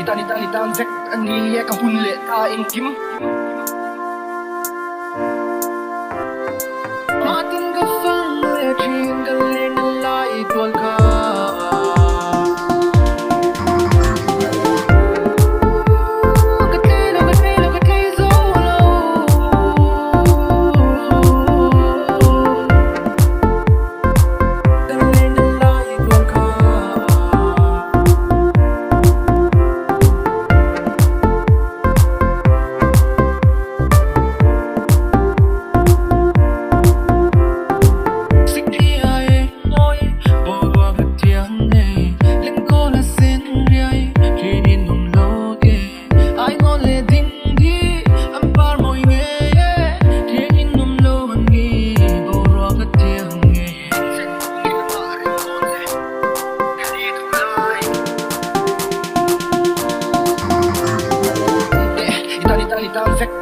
itan vek ani ka hun le ta in kim Martin ka fang le thin ka len lai tol ka itan vek